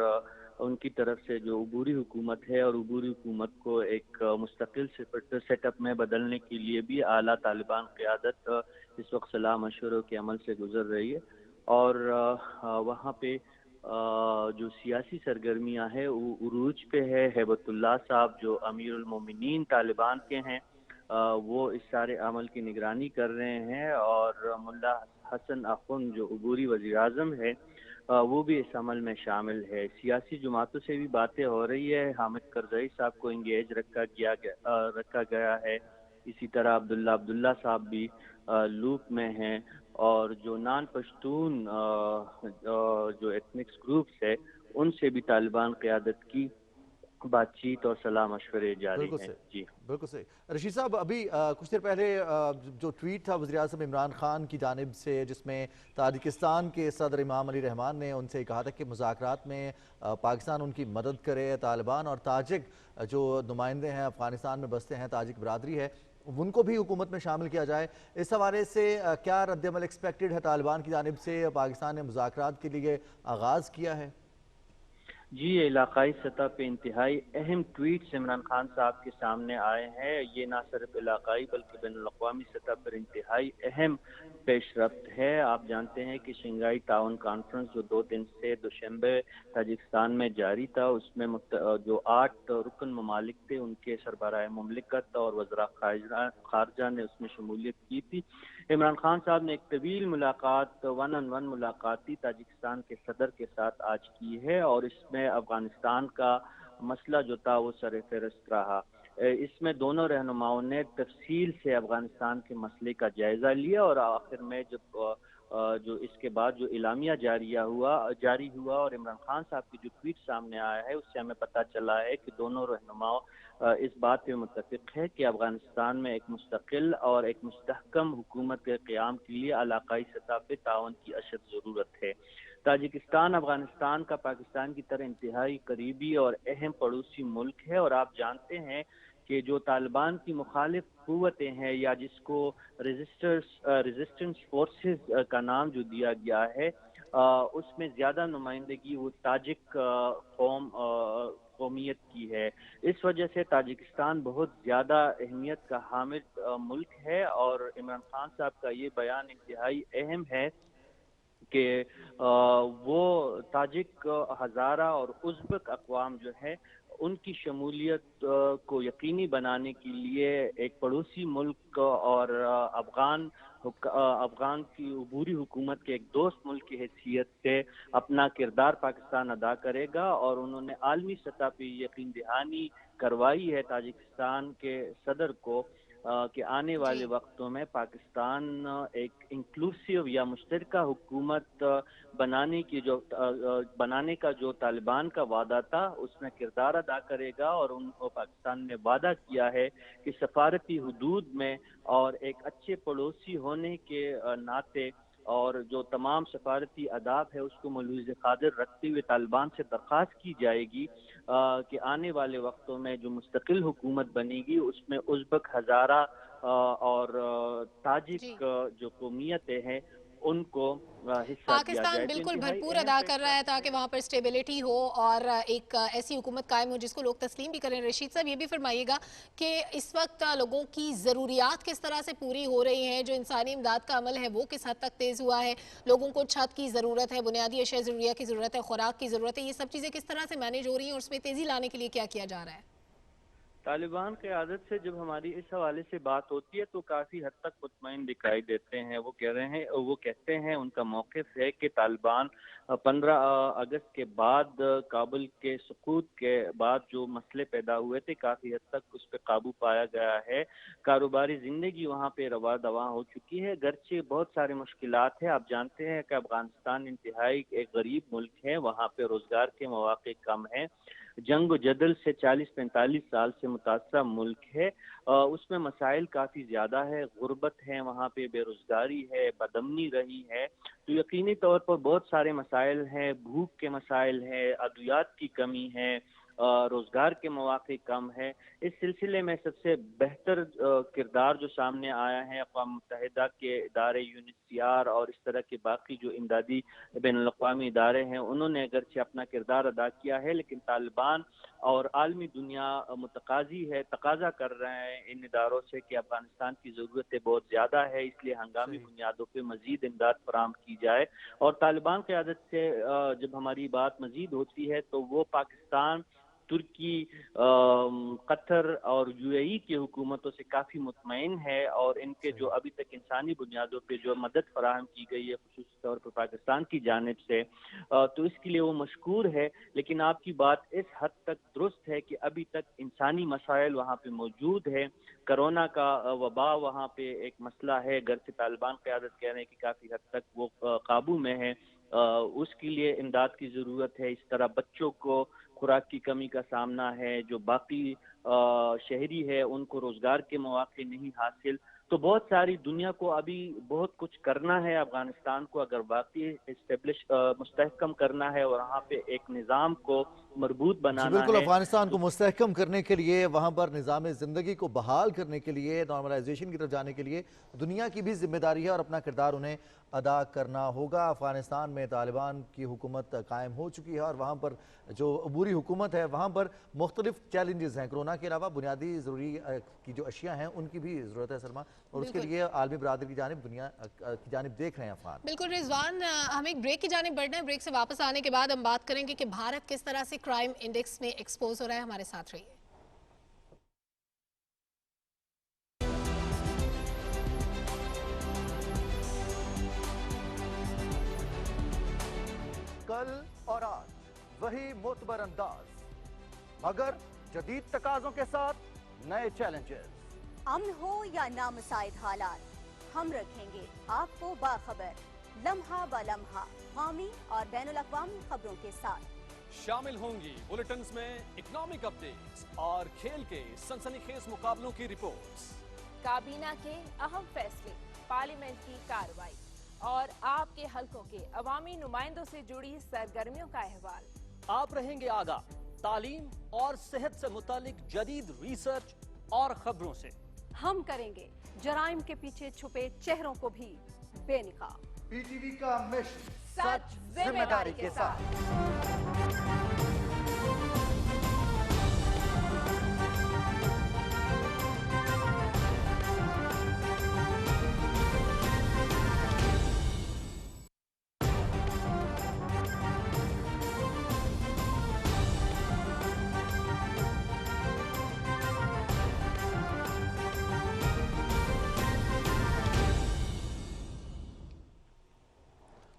उनकी तरफ से जो अबूरी हुकूमत है और अबूरी हुकूमत को एक मुस्तकिल सेटअप में बदलने के लिए भी आला तालिबान क़यादत इस वक्त सलाह मशवरों के अमल से गुजर रही है। और वहाँ पे जो सियासी सरगर्मियाँ हैं वो उरूज पे है। हैबतुल्लाह साहब जो अमीरुल मोमिनीन तालिबान के हैं वो इस सारे अमल की निगरानी कर रहे हैं और मुल्ला हसन अखुन जो अबूरी वज़ीर आज़म है वो भी इस अमल में शामिल है। सियासी जमातों से भी बातें हो रही है। हामिद करज़ई साहब को इंगेज रखा गया है। इसी तरह अब्दुल्ला साहब भी लूप में हैं और जो नॉन पश्तून जो एथनिक्स ग्रुप्स है उनसे भी तालिबान क़यादत की बातचीत और सलाह मशवरे जारी हैं। जी बिल्कुल सही। रशीद साहब, अभी कुछ देर पहले जो ट्वीट था वज़ीर आज़म इमरान खान की जानिब से, जिसमें ताजिकिस्तान के सदर इमाम अली रहमान ने उनसे कहा था कि मुज़ाकरात में पाकिस्तान उनकी मदद करे। तालिबान और ताजिक जो नुमाइंदे हैं अफगानिस्तान में बसते हैं, ताजिक बरादरी है, उनको भी हुकूमत में शामिल किया जाए। इस हवाले से क्या रद्दअमल एक्सपेक्टेड है तालिबान की जानिब से? पाकिस्तान ने मुज़ाकरात के लिए आगाज़ किया है? जी, इलाकाई सतह पे इंतहाई अहम ट्वीट्स इमरान खान साहब के सामने आए हैं। ये ना सिर्फ इलाकाई बल्कि बैनुल-अक़वामी सतह पर इंतहाई अहम पेशरफ्त है। आप जानते हैं कि शंघाई ताउन कॉन्फ्रेंस जो 2 दिन से दुशंबे ताजिकिस्तान में जारी था, उसमें जो 8 रुकन ममालिक थे उनके सरबराह मुमलिकत और वज़रा ख़ारजा ने उसमें शमूलियत की थी। इमरान खान साहब ने एक तवील मुलाकात 1-on-1 मुलाकाती ताजिकिस्तान के सदर के साथ आज की है और इसमें अफगानिस्तान का मसला जो था वो सरफ़हरिस्त रहा। इसमें दोनों रहनुमाओं ने तफसील से अफगानिस्तान के मसले का जायज़ा लिया और आखिर में जब جو اس کے بعد جو اعلامیہ جاری ہوا اور عمران خان صاحب کی جو ٹویٹ سامنے آیا ہے، اس سے ہمیں پتہ چلا ہے کہ دونوں رہنماؤں اس بات پہ متفق ہے کہ افغانستان میں ایک مستقل اور ایک مستحکم حکومت کے قیام کے لیے علاقائی سطح پہ تعاون کی اشد ضرورت ہے۔ تاجکستان افغانستان کا پاکستان کی طرح انتہائی قریبی اور اہم پڑوسی ملک ہے، اور آپ جانتے ہیں کہ جو طالبان کی مخالف قوتیں ہیں یا جس کو ریزسٹنس فورسز کا نام جو دیا گیا ہے، اس میں زیادہ نمائندگی وہ تاجک قومیت کی ہے۔ اس وجہ سے تاجکستان بہت زیادہ اہمیت کا حامل ملک ہے، اور عمران خان صاحب کا یہ بیان انتہائی اہم ہے کہ وہ تاجک، ہزارہ اور ازبک اقوام جو ہے ان کی شمولیت کو یقینی بنانے کے لیے ایک پڑوسی ملک اور افغان کی عبوری حکومت کے ایک دوست ملک کی حیثیت سے اپنا کردار پاکستان ادا کرے گا، اور انہوں نے عالمی سطح پہ یقین دہانی کروائی ہے تاجکستان کے صدر کو کہ آنے والے وقتوں میں پاکستان ایک انکلوسیو یا مشترکہ حکومت بنانے کا جو طالبان کا وعدہ تھا اس میں کردار ادا کرے گا، اور ان کو پاکستان نے وعدہ کیا ہے کہ سفارتی حدود میں اور ایک اچھے پڑوسی ہونے کے ناطے اور جو تمام سفارتی آداب ہے اس کو ملحوظ قادر رکھتے ہوئے طالبان سے درخواست کی جائے گی کہ آنے والے وقتوں میں جو مستقل حکومت بنے گی اس میں ازبک، ہزارہ اور تاجک جو قومیتیں ہیں ان کو حصہ دیا پاکستان جائے۔ بالکل بھرپور ادا کر رہا ہے تاکہ وہاں پر سٹیبلٹی ہو اور ایک ایسی حکومت قائم ہو جس کو لوگ تسلیم بھی کریں۔ رشید صاحب یہ بھی فرمائیے گا کہ اس وقت لوگوں کی ضروریات کس طرح سے پوری ہو رہی ہیں، جو انسانی امداد کا عمل ہے وہ کس حد تک تیز ہوا ہے، لوگوں کو چھت کی ضرورت ہے، بنیادی اشیاء ضروریات کی ضرورت ہے، خوراک کی ضرورت ہے، یہ سب چیزیں کس طرح سے مینیج ہو رہی ہیں اور اس میں تیزی لانے کے لیے کیا کیا جا رہا ہے؟ طالبان قیادت سے جب ہماری اس حوالے سے بات ہوتی ہے تو کافی حد تک مطمئن دکھائی دیتے ہیں۔ وہ کہتے ہیں ان کا موقف ہے کہ طالبان 15 اگست کے بعد، کابل کے سقوط کے بعد جو مسئلے پیدا ہوئے تھے کافی حد تک اس پہ قابو پایا گیا ہے، کاروباری زندگی وہاں پہ رواں دواں ہو چکی ہے، گرچہ بہت سارے مشکلات ہیں۔ آپ جانتے ہیں کہ افغانستان انتہائی ایک غریب ملک ہے، وہاں پہ روزگار کے مواقع کم ہیں، جنگ و جدل سے 40-45 سال سے متاثرہ ملک ہے، اس میں مسائل کافی زیادہ ہے، غربت ہے، وہاں پہ بے روزگاری ہے، بدامنی رہی ہے، تو یقینی طور پر بہت سارے مسائل ہیں، بھوک کے مسائل ہیں، ادویات کی کمی ہے، روزگار کے مواقع کم ہے۔ اس سلسلے میں سب سے بہتر کردار جو سامنے آیا ہے اقوام متحدہ کے ادارے UNHCR اور اس طرح کے باقی جو امدادی بین الاقوامی ادارے ہیں، انہوں نے اگرچہ اپنا کردار ادا کیا ہے، لیکن طالبان اور عالمی دنیا تقاضا کر رہے ہیں ان اداروں سے کہ افغانستان کی ضرورتیں بہت زیادہ ہے، اس لیے ہنگامی بنیادوں پہ مزید امداد فراہم کی جائے۔ اور طالبان قیادت سے جب ہماری بات مزید ہوتی ہے تو وہ پاکستان، ترکی، قطر اور UAE کی حکومتوں سے کافی مطمئن ہے، اور ان کے جو ابھی تک انسانی بنیادوں پہ جو مدد فراہم کی گئی ہے خصوصی طور پر پاکستان کی جانب سے، تو اس کے لیے وہ مشکور ہے۔ لیکن آپ کی بات اس حد تک درست ہے کہ ابھی تک انسانی مسائل وہاں پہ موجود ہے، کرونا کا وبا وہاں پہ ایک مسئلہ ہے، گرچہ طالبان قیادت کہہ رہے ہیں کہ کافی حد تک وہ قابو میں ہے، اس کے لیے امداد کی ضرورت ہے۔ اس طرح بچوں کو خوراک کی کمی کا سامنا ہے، جو باقی شہری ہے ان کو روزگار کے مواقع نہیں حاصل، تو بہت ساری دنیا کو ابھی بہت کچھ کرنا ہے افغانستان کو اگر واقعی مستحکم کرنا ہے، اور وہاں پہ ایک نظام کو مربوط بنانا ہے۔ بالکل، افغانستان کو مستحکم کرنے کے لیے، وہاں پر نظام زندگی کو بحال کرنے کے لیے، نارملائزیشن کی طرف جانے کے لیے دنیا کی بھی ذمہ داری ہے اور اپنا کردار انہیں ادا کرنا ہوگا۔ افغانستان میں طالبان کی حکومت قائم ہو چکی ہے اور وہاں پر جو عبوری حکومت ہے وہاں پر مختلف چیلنجز ہیں، کرونا کے علاوہ بنیادی ضروری کی جو اشیاء ہیں ان کی بھی ضرورت ہے سلمہ، اور اس کے لیے عالمی برادری کی جانب، دنیا کی جانب دیکھ رہے ہیں افغان۔ بالکل رضوان، ہم ایک بریک کی جانب بڑھنا ہے، بریک سے واپس آنے کے بعد ہم بات کریں گے کہ بھارت کس طرح سے کرائم انڈیکس میں ایکسپوز ہو رہا ہے۔ ہمارے ساتھ رہیے۔ کل اور آج وہی معتبر انداز، مگر جدید تقاضوں کے ساتھ نئے چیلنجز۔ امن ہو یا نامساعد حالات، ہم رکھیں گے آپ کو باخبر۔ लम्हा ब लम्हा कौमी और बैनुल-अक़वामी खबरों के साथ। शामिल होंगी बुलेटिन्स में इकोनॉमिक अपडेट्स और खेल के सनसनीखेज मुकाबलों की रिपोर्ट्स, काबीना के अहम फैसले, पार्लियामेंट की कार्रवाई और आपके हलकों के अवामी नुमाइंदों से जुड़ी सरगर्मियों का अहवाल। आप रहेंगे आगाह तालीम और सेहत से मुतालिक जदीद रिसर्च और खबरों से। हम करेंगे जराइम के पीछे छुपे चेहरों को भी बेनकाब। पीटीवी का मिशन सच जिम्मेदारी के साथ।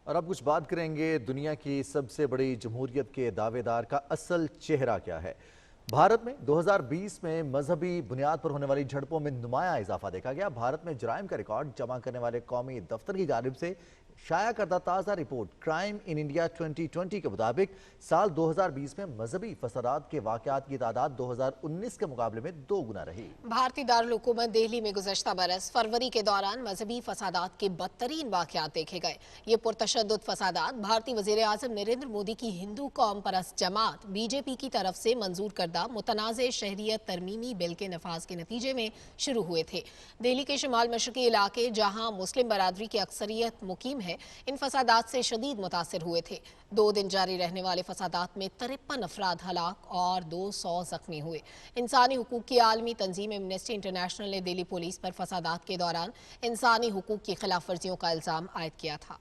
और अब कुछ बात करेंगे दुनिया की सबसे बड़ी जमहूरियत के दावेदार का असल चेहरा क्या है। भारत में 2020 में मजहबी बुनियाद पर होने वाली झड़पों में नुमाया इजाफा देखा गया। भारत में जराइम का रिकॉर्ड जमा करने वाले कौमी दफ्तर की जानिब से शाया करदा ताज़ा रिपोर्ट क्राइम इन इंडिया 2020 के मुताबिक साल 2020 में मजहबी फसादात के वाक़यात की तादाद 2019 के मुकाबले में 2 गुना रही। भारतीय दारुल हुकूमत दिल्ली में गुज़श्ता बरस फरवरी के दौरान मजहबी फसादात के बदतरीन वाक़यात देखे गए। ये पुरतशद्दुद फसादात भारतीय वज़ीर आज़म नरेंद्र मोदी की हिंदू कौम परस्त जमात बीजेपी की तरफ से मंजूर करदा मुतनाज़े शहरियत तरमीमी बिल के नफाज के नतीजे में शुरू हुए थे। दिल्ली के शुमाल मशरकी इलाके जहाँ मुस्लिम बरादरी की अक्सरियत मुकीम है, इन फसादात से शदीद मुतासिर हुए थे। 2 दिन जारी रहने वाले फसादात में 53 अफराद हलाक और 200 जख्मी हुए। इंसानी हुकूक की आलमी तंजीम एमनेस्टी इंटरनेशनल ने दिल्ली पुलिस पर फसादात के दौरान इंसानी हुकूक की खिलाफ वर्जियों का इल्जाम आयद किया था।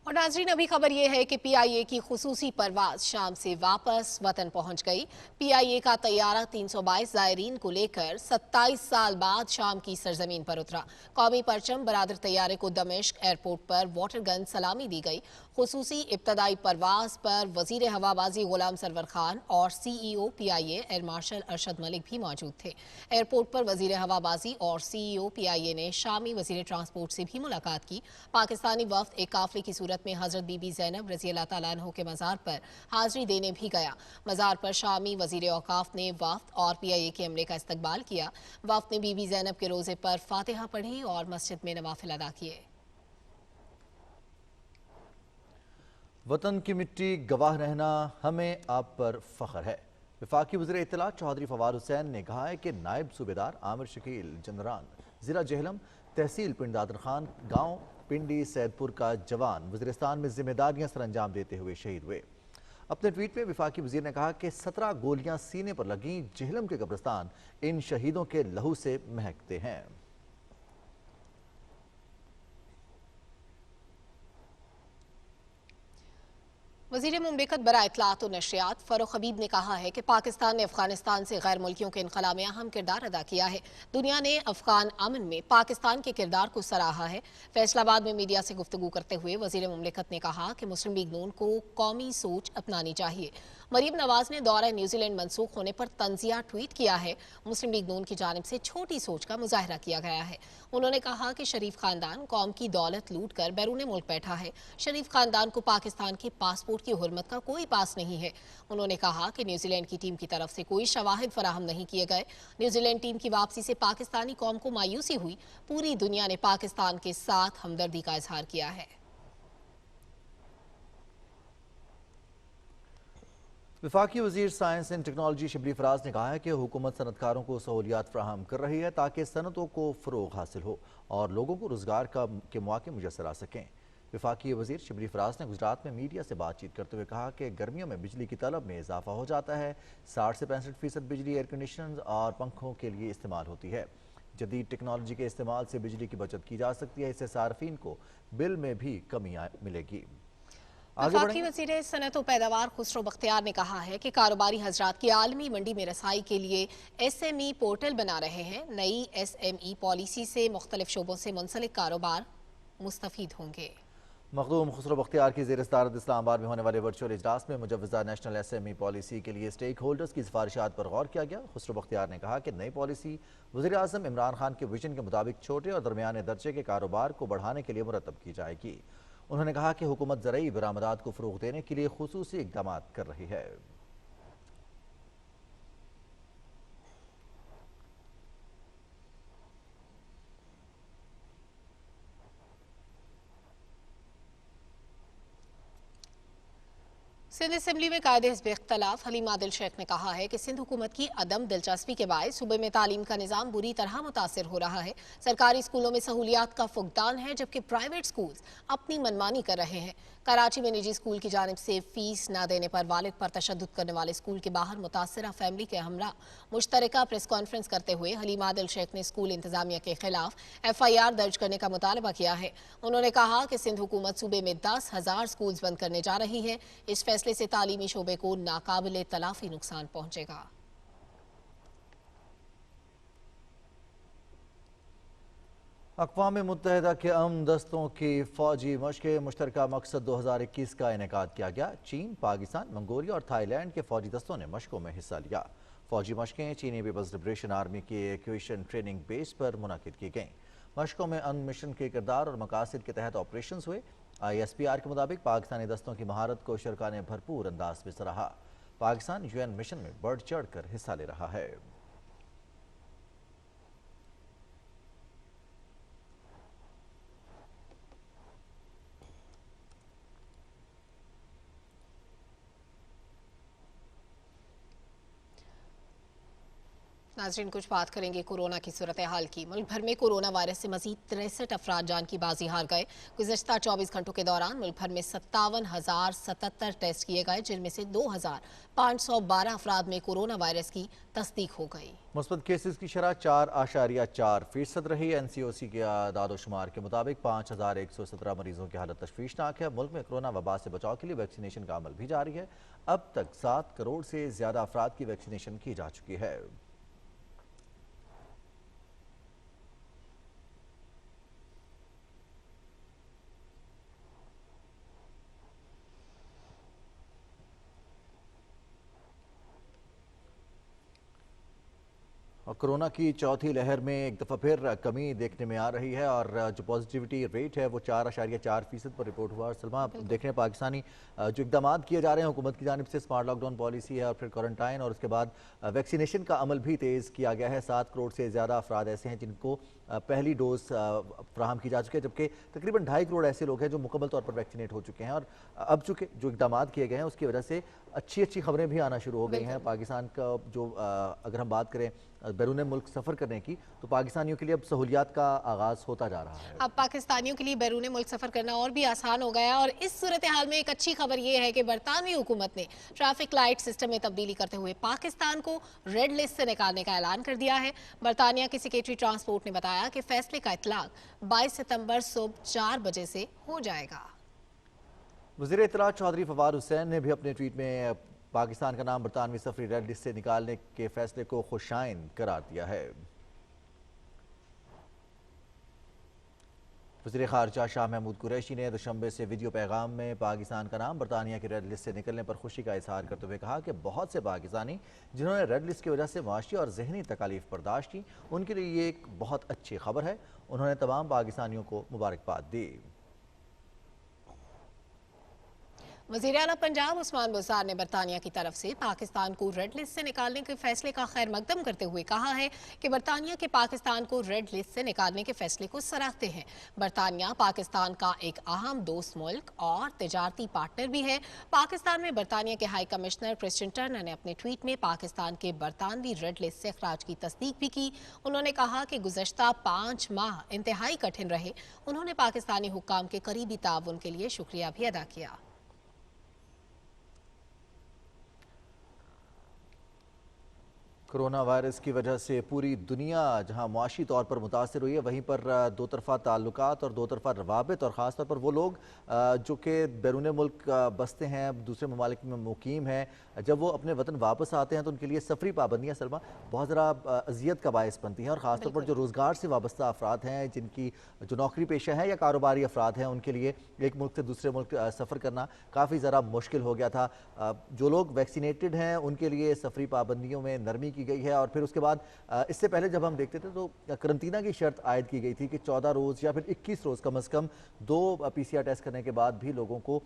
और नाज़रीन, अभी खबर यह है कि पीआईए की खुसूसी परवाज शाम से वापस वतन पहुंच गई। पीआईए का तैयारा 322 ज़ायरीन को लेकर 27 साल बाद शाम की सरजमीन पर उतरा। कौमी परचम बरादर तैयारे को दमिश्क एयरपोर्ट पर वाटर गन सलामी दी गई। खुसूसी इब्तदाई परवाज पर वजीर हवाबाजी गुलाम सरवर खान और CEO PIA air marshal Arshad Malik भी मौजूद थे। एयरपोर्ट पर वजीर हवाबाजी और CEO पीआईए ने शामी वजीर ट्रांसपोर्ट से भी मुलाकात की। पाकिस्तानी वफ्द एक काफिले की सूरत में हजरत बीबी ज़ैनब रज़ी अल्लाह तआला अन्हा के मज़ार पर हाजिरी देने भी गया। मज़ार पर शामी वजीर औकाफ ने वफ्द और पीआईए के अमले का इस्तकबाल किया। वफ्द ने बीबी ज़ैनब के रोज़े पर फातिहा पढ़ी और मस्जिद में नवाफिल अदा किए। वतन की मिट्टी गवाह रहना हमें आप पर फख्र है। वफाकी वज़ीर इत्तलात चौधरी फवाद हुसैन ने कहा है कि नायब सूबेदार आमिर शकील जनरान ज़िला जेहलम तहसील पिंड दादर खान गाँव पिंडी सैदपुर का जवान वज़ीरिस्तान में जिम्मेदारियां सर अंजाम देते हुए शहीद हुए। अपने ट्वीट में वफाकी वज़ीर ने कहा कि 17 गोलियां सीने पर लगी। जेहलम के कब्रिस्तान इन शहीदों के लहू से महकते हैं। वज़ीर मुमलिकत बरा इत्तलात और नशरियात फ़ारूक हबीब ने कहा है कि पाकिस्तान ने अफगानिस्तान से गैर मुल्कियों के इनखला में अहम किरदार अदा किया है। दुनिया ने अफगान अमन में पाकिस्तान के किरदार को सराहा है। फैसलाबाद में मीडिया से गुफ्तगू करते हुए वज़ीर मुमलिकत ने कहा कि मुस्लिम लीग नून को कौमी सोच अपनानी चाहिए। मरीम नवाज ने दौरा न्यूजीलैंड मनसूख होने पर तंजिया ट्वीट किया है। मुस्लिम लीग नून की जानिब से छोटी सोच का मुजाहरा किया गया है। उन्होंने कहा कि शरीफ खानदान कौम की दौलत लूट कर बैरून मुल्क बैठा है। शरीफ खानदान को पाकिस्तान के पासपोर्ट की हुर्मत का कोई पास नहीं है। उन्होंने कहा कि न्यूजीलैंड की टीम की तरफ से कोई शवाहिद फराहम नहीं किए गए। न्यूजीलैंड टीम की वापसी से पाकिस्तानी कौम को मायूसी हुई। पूरी दुनिया ने पाकिस्तान के साथ हमदर्दी का इजहार किया है। वफाकी वज़ीर science and technology Shibli Faraz ने कहा है कि हुकूमत सनतकारों को सहूलियात फराहम कर रही है ताकि सनतों को फ़रोग हासिल हो और लोगों को रोज़गार के मौके मुयस्सर आ सकें। वफाकी वज़ीर शिबली फराज ने गुजरात में मीडिया से बातचीत करते हुए कहा कि गर्मियों में बिजली की तलब में इजाफा हो जाता है। 60 से 65% बिजली एयर कंडीशनर्स और पंखों के लिए इस्तेमाल होती है। जदीद टेक्नोलॉजी के इस्तेमाल से बिजली की बचत की जा सकती है। इससे सार्फिन को बिल में भी कमी मिलेगी। वफाकी वज़ीर सनत व पैदावार खुसरो बख्तियार ने कहा है कि कारोबारी हजरात की आलमी मंडी में रसाई के लिए SME पोर्टल बना रहे हैं। नई SME पॉलिसी से मुख्तलिफ शोबों से मुंसलिक कारोबार मुस्तफीद होंगे। मखदूम खुसरो बख्तियार की ज़ेर सदारत इस्लाम आबाद में होने वाले वर्चुअल इजलास में मुजव्वज़ा नेशनल SME पॉलिसी के लिए स्टेक होल्डर्स की सिफारिशात पर गौर किया गया। खुसरो बख्तियार ने कहा कि नई पॉलिसी वज़ीर आज़म इमरान खान के विजन के मुताबिक छोटे और दरमियाने दर्जे के कारोबार को बढ़ाने के लिए मुरतब की जाएगी। उन्होंने कहा कि हुकूमत ज़रई बरामदात को फ़रोग़ देने के लिए खुसूसी इक़दाम कर रही है। सिंध असेंबली में कायदे हिज़्ब इख्तलाफ हलीम आदिल शेख ने कहा है कि सिंध हुकूमत की अदम दिलचस्पी के बायस सूबे में तालीम का निज़ाम बुरी तरह मुतासिर हो रहा है। सरकारी स्कूलों में सहूलियात का फुकदान है जबकि प्राइवेट स्कूल्स अपनी मनमानी कर रहे हैं। कराची में निजी स्कूल की जानिब से फीस न देने पर वालिद पर तशद्दुद करने वाले स्कूल के बाहर मुतासरा फैमिली के हमरा मुश्तरका प्रेस कॉन्फ्रेंस करते हुए हलीम आदिल शेख ने स्कूल इंतजामिया के खिलाफ FIR दर्ज करने का मुतालबा किया है। उन्होंने कहा कि सिंध हुकूमत सूबे में 10,000 स्कूल्स बंद करने जा रही है। इस फैसले से तालीमी शोबे को नाकाबिले तलाफी नुकसान पहुंचेगा। अक़वाम मुत्तहिदा के अमन दस्तों की फ़ौजी मशक़ें मुश्तरका मकसद 2021 का इनेकाद किया गया। चीन, पाकिस्तान, मंगोलिया और थाईलैंड के फ़ौजी दस्तों ने मशक़ों में हिस्सा लिया। फ़ौजी मशक़ें चीनी पीपल्स लिबरेशन आर्मी के एक्विशन ट्रेनिंग बेस पर मुनक़िद की गईं। मशक़ों में अमन मिशन के किरदार और मकासद के तहत ऑपरेशंस हुए। ISPR के मुताबिक पाकिस्तानी दस्तों की महारत को शरका ने भरपूर अंदाज में सराहा। पाकिस्तान UN मिशन में बढ़ चढ़ कर हिस्सा ले रहा है। नाज़रीन, कुछ बात करेंगे कोरोना की सूरत हाल की। मुल्क भर में कोरोना वायरस से मजीद 63 अफराद जान की बाजी हार गए। गुज़श्ता 24 घंटों के दौरान मुल्क भर में 57,077 टेस्ट किए गए, जिनमें से 2,512 अफराद में कोरोना वायरस की तस्दीक हो गई। मुस्बत केसेस की शरह 4.4% रही। NCOC के दादोशुमार के मुताबिक 5,117 मरीजों की हालत तशवीशनाक है। मुल्क में कोरोना वबा से बचाव के लिए वैक्सीनेशन का अमल भी जारी है। अब तक 7 करोड़ से ज्यादा अफराद की वैक्सीनेशन की जा चुकी है। और कोरोना की चौथी लहर में एक दफ़ा फिर कमी देखने में आ रही है और जो पॉजिटिविटी रेट है वो 4.4% पर रिपोर्ट हुआ। और सलमा, देख रहे हैं पाकिस्तानी जो इकदाम किए जा रहे हैं हुकूमत की जानिब से, स्मार्ट लॉकडाउन पॉलिसी है और फिर क्वारंटाइन और उसके बाद वैक्सीनेशन का अमल भी तेज़ किया गया है। 7 करोड़ से ज़्यादा अफराद ऐसे हैं जिनको पहली डोज फ्राहम की जा चुकी है, जबकि तकरीबन 2.5 करोड़ ऐसे लोग हैं जो मुकम्मल तौर पर वैक्सीनेट हो चुके हैं। और अब चूँकि जो इकदाम किए गए हैं उसकी वजह से अच्छी अच्छी खबरें भी आना शुरू हो गई हैं। पाकिस्तान का जो अगर हम बात करें बैरून मुल्क सफ़र करने की, तो पाकिस्तानियों के लिए अब सहूलियात का आगाज़ होता जा रहा है। अब पाकिस्तानियों के लिए बैरून मुल्क सफ़र करना और भी आसान हो गया। और इस सूरत हाल में एक अच्छी खबर यह है कि बरतानवी हुकूमत ने ट्रैफिक लाइट सिस्टम में तब्दीली करते हुए पाकिस्तान को रेड लिस्ट से निकालने का ऐलान कर दिया है। बरतानिया के सेक्रेटरी ट्रांसपोर्ट ने बताया कि फैसले का इतलाक 22 सितंबर सुबह 4 बजे से हो जाएगा। वज़ीर इत्तलात चौधरी फवाद हुसैन ने भी अपने ट्वीट में पाकिस्तान का नाम बरतानवी सफरी रेड लिस्ट से निकालने के फैसले को खुशाइन करार दिया है। वज़ीर ख़ारिजा शाह महमूद कुरैशी ने दुशंबे से वीडियो पैगाम में पाकिस्तान का नाम बरतानिया की रेड लिस्ट से निकलने पर खुशी का इजहार करते हुए कहा कि बहुत से पाकिस्तानी जिन्होंने रेड लिस्ट की वजह से माशी और जहनी तकालीफ बर्दाश्त की, उनके लिए ये एक बहुत अच्छी खबर है। उन्होंने तमाम पाकिस्तानियों को मुबारकबाद दी। वज़ीर आला पंजाब उस्मान बुज़दार ने बरतानिया की तरफ से पाकिस्तान को रेड लिस्ट से निकालने के फैसले का खैर मकदम करते हुए कहा है कि बरतानिया के पाकिस्तान को रेड लिस्ट से निकालने के फैसले को सराहते हैं। बरतानिया पाकिस्तान का एक अहम दोस्त मुल्क और तिजारती पार्टनर भी है। पाकिस्तान में बरतानिया के हाई कमिश्नर क्रिश्चियन टर्नर ने अपने ट्वीट में पाकिस्तान के बरतानवी रेड लिस्ट से अखराज की तस्दीक भी की। उन्होंने कहा कि गुज़श्ता 5 माह इंतहाई कठिन रहे। उन्होंने पाकिस्तानी हुक्काम के करीबी ताउन के लिए शुक्रिया भी अदा किया। کورونا وائرس کی وجہ سے پوری دنیا جہاں معاشی طور پر متاثر ہوئی ہے، وہیں پر دو طرفہ تعلقات اور دو طرفہ روابط، اور خاص طور پر وہ لوگ جو کہ بیرون ملک بستے ہیں، دوسرے ممالک میں مقیم ہیں، جب وہ اپنے وطن واپس آتے ہیں تو ان کے لیے سفری پابندیاں سلمہ بہت ذرا اذیت کا باعث بنتی ہیں، اور خاص طور پر جو روزگار سے وابستہ افراد ہیں، جن کی جو نوکری پیشہ ہے یا کاروباری افراد ہیں، ان کے لیے ایک ملک سے دوسرے ملک سفر کرنا کافی ذرا مشکل ہو گیا تھا۔ جو لوگ ویکسینیٹڈ ہیں ان کے لیے سفری پابندیوں میں نرمی کی گئی ہے، اور پھر اس کے بعد اس سے پہلے جب ہم دیکھتے تھے تو قرنطینہ کی شرط عائد کی گئی تھی کہ 14 روز یا پھر 21 روز کم از کم 2 PCR ٹیسٹ کرنے کے بعد بھی لوگوں کو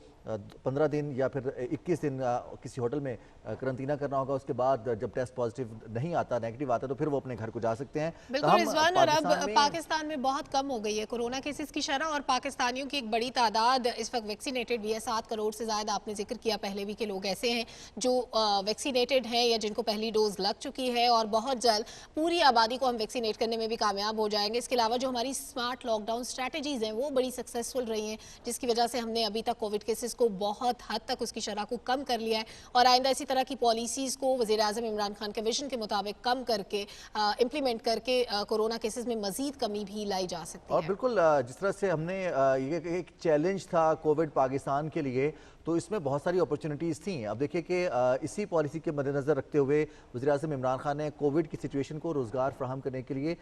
15 دن یا پھر 21 دن کسی ہوٹل میں قرنطینہ کرنا ہوگا۔ اس کے بعد جب ٹیسٹ پازیٹیو نہیں آتا، نیگیٹو آتا، تو پھر وہ اپنے گھر کو جا سکتے ہیں۔ بالکل رضوان، اور اب پاکستان میں بہت کم ہو گئی ہے کورونا کیسز کی شرح، اور پاکستانیوں کی ایک بڑی تعداد اس وقت ویکسینیٹڈ بھی ہے۔ 7 کروڑ سے زائد آپ نے ذکر کیا پہلے بھی کہ لوگ ایسے ہیں جو ویکسینیٹڈ ہیں یا جن کو پہلی ڈوز لگ چکی ہے، اور بہت جلد پوری آبادی کو ہم ویکسینیٹ کرنے میں بھی کامیاب ہو جائیں گے۔ اس کے علاوہ جو ہماری سمارٹ لاک ڈاؤن اسٹریٹجیز ہیں وہ بڑی سکسیسفل رہی ہیں، جس کی وجہ سے ہم نے ابھی تک کووڈ کیسز کو بہت حد تک اس کی شرح کو کم کر لیا ہے، اور آئندہ اسی طرح کی پالیسیز کو وزیر اعظم عمران خان کے ویژن کے مطابق کم کر کے امپلیمنٹ کر کے کورونا کیسز میں مزید کمی بھی لائی جا سکتی ہے۔ اور بالکل جس طرح سے ہم نے یہ ایک چیلنج تھا کووڈ پاکستان کے لیے، تو اس میں بہت ساری اپرچونٹیز تھیں۔ اب دیکھیں کہ اسی پالیسی کے مد نظر رکھتے ہوئے وزیر اعظم عمران خان نے کووڈ کی سچویشن کو روزگار فراہم کرنے کے لیے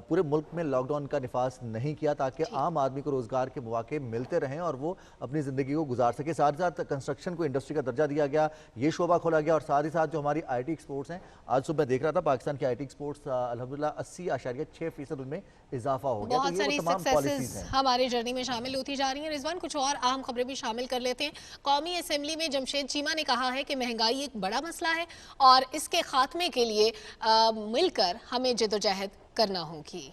پورے ملک میں لاک ڈاؤن کا نفاذ نہیں کیا، تاکہ عام آدمی کو روزگار کے مواقع ملتے رہیں اور وہ اپنی زندگی کو گزار سکے۔ ساتھ ہی ساتھ کنسٹرکشن کو انڈسٹری کا درجہ دیا گیا، یہ شعبہ کھولا گیا، اور ساتھ ہی ساتھ جو ہماری آئی ٹی ایکسپورٹس ہیں، آج صبح میں دیکھ رہا تھا پاکستان کی آئی ٹی ایکسپورٹس الحمدللہ 80.6% ان میں اضافہ ہو گیا۔ بہت ساری سکسیسز ہماری جرنی میں شامل ہوتی جا رہی ہیں۔ رضوان، کچھ اور اہم خبریں بھی شامل کر لیتے ہیں۔ قومی اسمبلی میں جمشید چیمہ نے کہا ہے کہ مہنگائی ایک بڑا مسئلہ ہے اور اس کے خاتمے کے لیے مل کر ہمیں جدوجہد کرنا ہوگی۔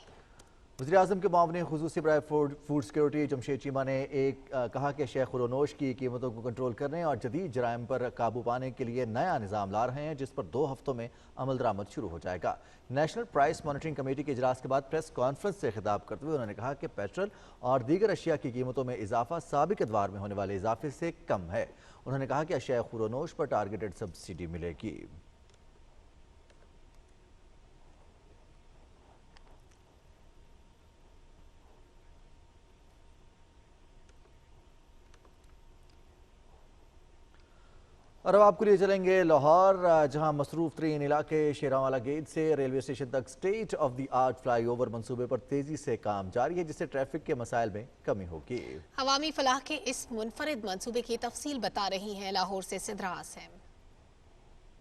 وزیر اعظم کے معاون خصوصی برائے فوڈ سیکیورٹی جمشید چیمہ نے کہا کہ شیخ خورونوش کی قیمتوں کو کنٹرول کرنے اور جدید جرائم پر قابو پانے کے لیے نیا نظام لا رہے ہیں، جس پر 2 ہفتوں میں عمل درآمد شروع ہو جائے گا۔ نیشنل پرائس مانیٹرنگ کمیٹی کے اجلاس کے بعد پریس کانفرنس سے خطاب کرتے ہوئے انہوں نے کہا کہ پیٹرول اور دیگر اشیاء کی قیمتوں میں اضافہ سابق ادوار میں ہونے والے اضافے سے کم ہے۔ انہوں نے کہا کہ اشیاء خورونوش پر ٹارگیٹڈ سبسڈی ملے گی۔ اور اب آپ کو لیے چلیں گے لاہور، جہاں مصروف ترین علاقے شیراں گیٹ سے ریلوے اسٹیشن تک state of the art fly over منصوبے پر تیزی سے کام جاری ہے، جس سے ٹریفک کے مسائل میں کمی ہوگی۔ عوامی فلاح کے اس منفرد منصوبے کی تفصیل بتا رہی ہیں لاہور سے سدرا عاصم۔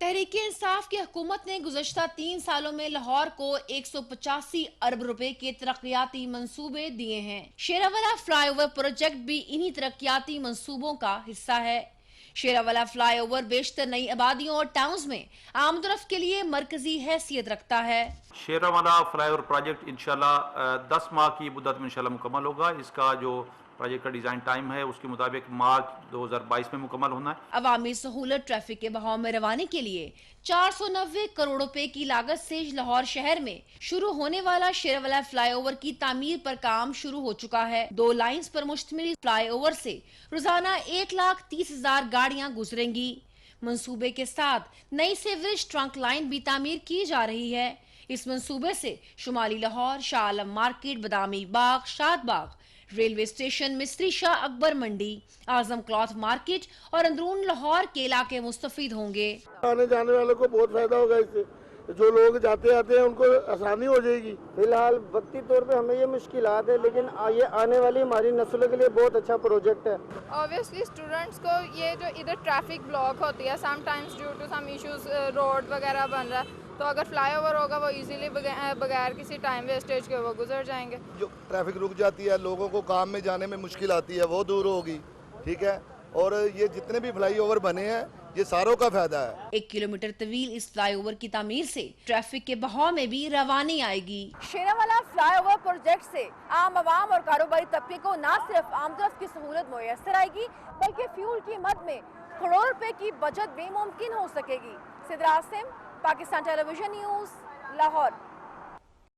تحریک انصاف کی حکومت نے گزشتہ 3 سالوں میں لاہور کو 185 ارب روپے کے ترقیاتی منصوبے دیے ہیں۔ شیراں فلائی اوور پروجیکٹ بھی انہی ترقیاتی منصوبوں کا حصہ ہے۔ شیراں فلائی اوور بیشتر نئی آبادیوں اور ٹاؤنز میں آمد و رفت کے لیے مرکزی حیثیت رکھتا ہے۔ شیراں فلائی اوور پروجیکٹ انشاءاللہ 10 ماہ کی مدت میں انشاءاللہ مکمل ہوگا۔ اس کا جو پروجیکٹ کا ڈیزائن ٹائم ہے اس کے مطابق مارچ 2022 میں مکمل ہونا ہے۔ عوامی سہولت ٹریفک کے بہاؤ میں روانے کے لیے 490 کروڑ روپے کی لاگت سے لاہور شہر میں شروع ہونے والا شیراں فلائی اوور کی تعمیر پر کام شروع ہو چکا ہے۔ 2 لائنز پر مشتمل فلائی اوور سے روزانہ 1,30,000 گاڑیاں گزریں گی۔ منصوبے کے ساتھ نئی سیوریج ٹرنک لائن بھی تعمیر کی جا رہی ہے۔ اس منصوبے سے شمالی لاہور، شاہ عالم مارکیٹ، بادامی باغ، شاد باغ، ریلوے اسٹیشن، مصری شاہ اکبر منڈی، اعظم کلاتھ مارکیٹ اور اندرون لاہور کے علاقے مستفید ہوں گے۔ آنے جانے والوں کو بہت فائدہ ہوگا اس سے، جو لوگ جاتے آتے ہیں ان کو آسانی ہو جائے گی۔ فی الحال وقتی طور پہ ہمیں یہ مشکلات ہے، لیکن یہ آنے والی ہماری نسلوں کے لیے بہت اچھا پروجیکٹ ہے۔ اوبویسلی اسٹوڈنٹس کو یہ جو ادھر ٹریفک بلاک ہوتی ہے some times due to some issues, road وغیرہ بن رہا ہے، تو اگر فلائی اوور ہوگا وہ ایزیلی بغیر کسی ٹائم ویسٹیج کے وہ گزر جائیں گے۔ جو ٹریفک رک جاتی ہے، لوگوں کو کام میں جانے میں مشکل آتی ہے، وہ دور ہوگی، ٹھیک ہے۔ اور یہ جتنے بھی فلائی اوور بنے ہیں یہ ساروں کا فائدہ ہے۔ 1 کلومیٹر طویل اس فلائی اوور کی تعمیر سے ٹریفک کے بہاؤ میں بھی روانی آئے گی۔ شیراں فلائی اوور پروجیکٹ سے عام عوام اور کاروباری طبقے کو نہ صرف آمد و رفت کی سہولت میسر آئے گی، بلکہ فیول کی مد میں کروڑ روپے کی بچت بھی ممکن ہو سکے گی۔ سدرا عاصم، پاکستان ٹیلی ویژن نیوز، لاہور۔